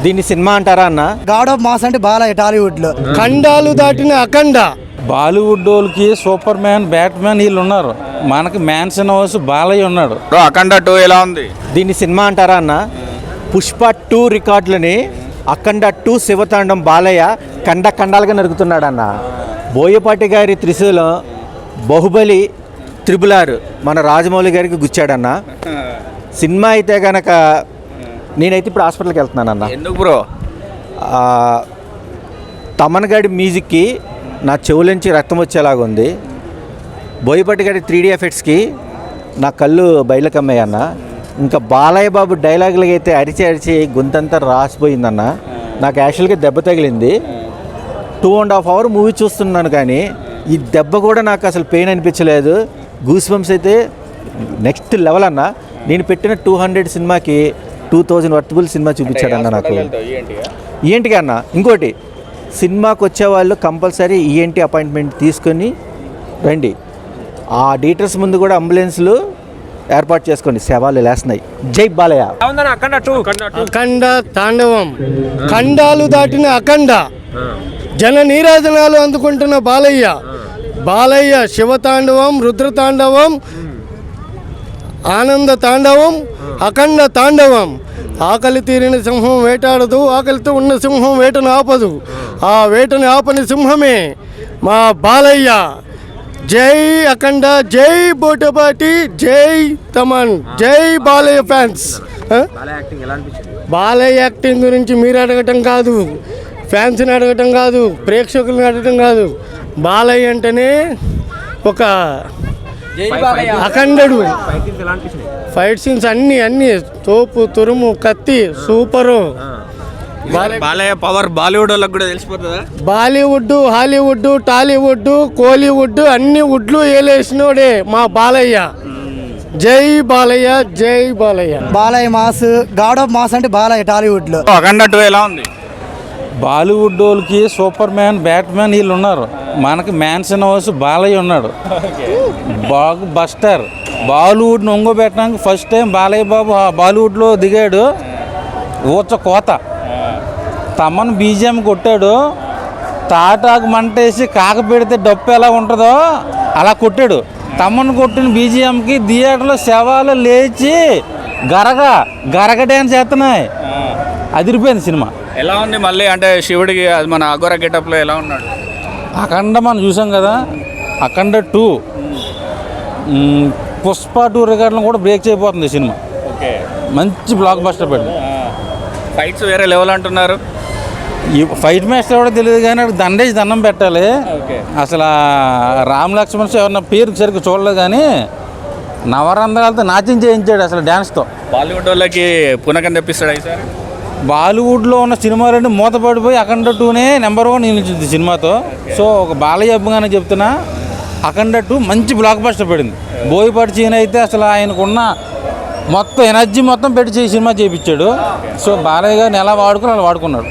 దీన్ని సినిమా అంటారా అన్న? గాడ్ ఆఫ్ మాస్ అంటే బాలయ్య టాలీవుడ్ లో. ఖండాలు దాటిన అఖండ. బాలీవుడ్ వాళ్ళకి సూపర్ మ్యాన్, బ్యాట్మ్యాన్ వీళ్ళు ఉన్నారు. మనకి మ్యాన్సన్ హౌస్ బాలయ్య ఉన్నాడు. అఖండ 2 ఎలా ఉంది? దీన్ని సినిమా అంటారా అన్న? పుష్ప 2 రికార్డులని అఖండ 2 శివతాండం బాలయ్య ఖండాలుగా నరుగుతున్నాడు అన్న. బోయపాటి గారి త్రిశూలం, బాహుబలి, త్రిబుల్ మన రాజమౌళి గారికి గుచ్చాడన్న. సినిమా అయితే కనుక నేనైతే ఇప్పుడు హాస్పిటల్కి వెళ్తున్నాను అన్న. ఎందుకు బ్రో? తమన్ గారి మ్యూజిక్కి నా చెవులోంచి రక్తం వచ్చేలాగా ఉంది. బోయపాటి గారి 3D ఎఫెక్ట్స్కి నా కళ్ళు బయలుకమ్మాయి అన్న. ఇంకా బాలయ్య బాబు డైలాగులకి అయితే అరిచి గొంతంతా రాసిపోయిందన్న. నాకు యాక్చువల్గా దెబ్బ తగిలింది. 2.5 hours మూవీ చూస్తున్నాను కానీ ఈ దెబ్బ కూడా నాకు అసలు పెయిన్ అనిపించలేదు. గూస్ బంప్స్ అయితే నెక్స్ట్ లెవెల్ అన్న. నేను పెట్టిన 200 సినిమాకి 2000 వర్తబుల్ సినిమా చూపించాడన్న నాకు. ఏంటిగా అన్న? ఇంకోటి, సినిమాకి వచ్చేవాళ్ళు కంపల్సరీ ఈఎన్టీ అపాయింట్మెంట్ తీసుకొని రండి. ఆ డీటెయిల్స్ ముందు కూడా అంబులెన్స్లు ఏర్పాటు చేసుకోండి. సేవలు లేస్తున్నాయి. జై బాలయ్య. అఖండ తాండవం. ఖండాలు దాటిన అఖండ. జన నీరాజనాలు అందుకుంటున్న బాలయ్య శివతాండవం, రుద్రతాండవం, ఆనంద తాండవం, అఖండ తాండవం. ఆకలి తీరిన సింహం వేటాడదు, ఆకలితో ఉన్న సింహం వేటను ఆపదు. ఆ వేటని ఆపని సింహమే మా బాలయ్య. జై అఖండ, జై బోటపాటి, జై తమన్, జై బాలయ్య ఫ్యాన్స్. బాలయ్య యాక్టింగ్ గురించి మీరు అడగటం కాదు, ఫ్యాన్స్ని అడగటం కాదు, ప్రేక్షకులను అడగటం కాదు. బాలయ్య అంటేనే ఒక అఖండడు. ఫైట్ సీన్స్ అన్ని తోపు, తురుము, కత్తి సూపరు. బాలయ్య పవర్ బాలీవుడ్ వాళ్ళకి కూడా తెలిసిపోతుందా? బాలీవుడ్, హాలీవుడ్, టాలీవుడ్, కోలీవుడ్ అన్ని వుడ్లు ఏలేసినోడే మా బాలయ్య. జై బాలయ్య, జై Balayya. Balayya mass, God of mass అంటే బాలయ్య టాలీవుడ్ లో. అఖండ 2 ఎలా ఉంది? బాలీవుడ్ వాళ్ళకి సూపర్ మ్యాన్, బ్యాట్మ్యాన్ వీళ్ళు ఉన్నారు. మనకి మ్యాన్సన్ హౌస్ బాలయ్య ఉన్నాడు. Buster. బాలీవుడ్ని ఒంగోబెట్టడానికి first time Balayya Babu బాలీవుడ్లో దిగాడు. ఊచ కోత. తమన్ బీజిఎం కొట్టాడు. తాటాకు మంటేసి కాక పెడితే డప్పు ఎలా ఉంటుందో అలా కొట్టాడు. తమన్ కొట్టిన బీజిఎంకి థియేటర్లో శవాలు లేచి గరగ డ్యాన్స్ చేస్తున్నాయి. అదిరిపోయింది సినిమా. ఎలా ఉంది మళ్ళీ? అంటే శివుడికి అది మన అఘోర గెటప్లో ఎలా ఉన్నాడు? అఖండ మనం చూసాం కదా. అఖండ 2, పుష్ప 2 రికార్డులను కూడా బ్రేక్ చేయబోతుంది సినిమా. ఓకే, మంచి బ్లాక్ బస్టర్ పెట్టి. ఫైట్స్ వేరే లెవెల్ అంటున్నారు. ఈ ఫైట్ మాస్టర్ కూడా తెలియదు కానీ దండేసి దండం పెట్టాలి. అసలు రామ్ లక్ష్మణ్ ఎవరన్నా పేరు సరిగ్గా చూడలేదు కానీ నవరంధ్రాలతో నాట్యం చేయించాడు అసలు డ్యాన్స్తో. బాలీవుడ్ వాళ్ళకి పునకం తెప్పిస్తాడు ఈసారి. బాలీవుడ్లో ఉన్న సినిమాలన్నీ మూతపడిపోయి అఖండ 2నే నెంబర్ 1 నిలిచింది సినిమాతో. సో ఒక బాలయ్య అబ్బగానే చెప్తున్నా, అఖండ 2 మంచి బ్లాక్ బస్టర్ పడింది. బోయపాటి చీన అయితే అసలు ఆయనకున్న మొత్తం ఎనర్జీ మొత్తం పెట్టి సినిమా చేయించాడు. సో బాలయ్య గారిని ఎలా వాడుకుని అలా వాడుకున్నాడు.